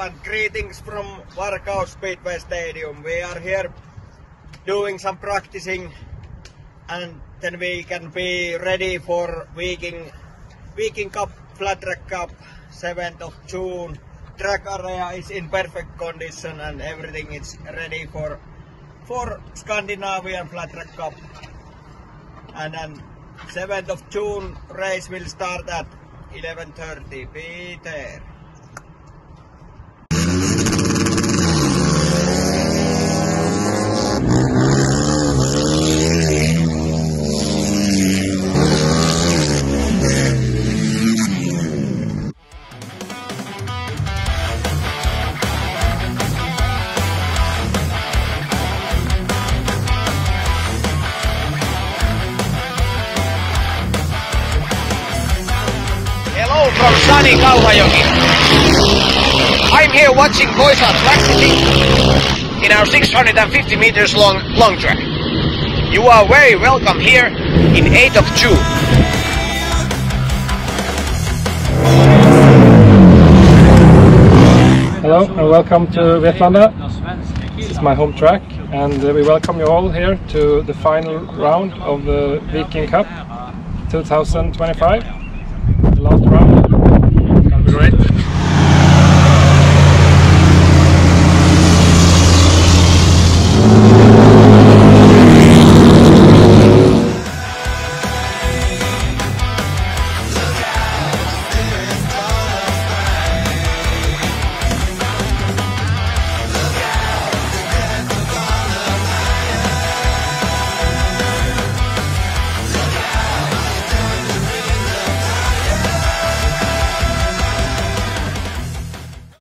everyone, greetings from Varkaus Speedway Stadium. We are here doing some practicing and then we can be ready for Viking Cup, Flat Track Cup, 7th of June. Track area is in perfect condition and everything is ready for Scandinavian Flat Track Cup. And then 7th of June race will start at 11:30. Be there. From sunny Kauhajoki. I'm here watching boys are practicing in our 650 meters long track. You are very welcome here in 8th of June. Hello and welcome to Vetlanda. This is my home track and we welcome you all here to the final round of the Viking Cup 2025. The last round.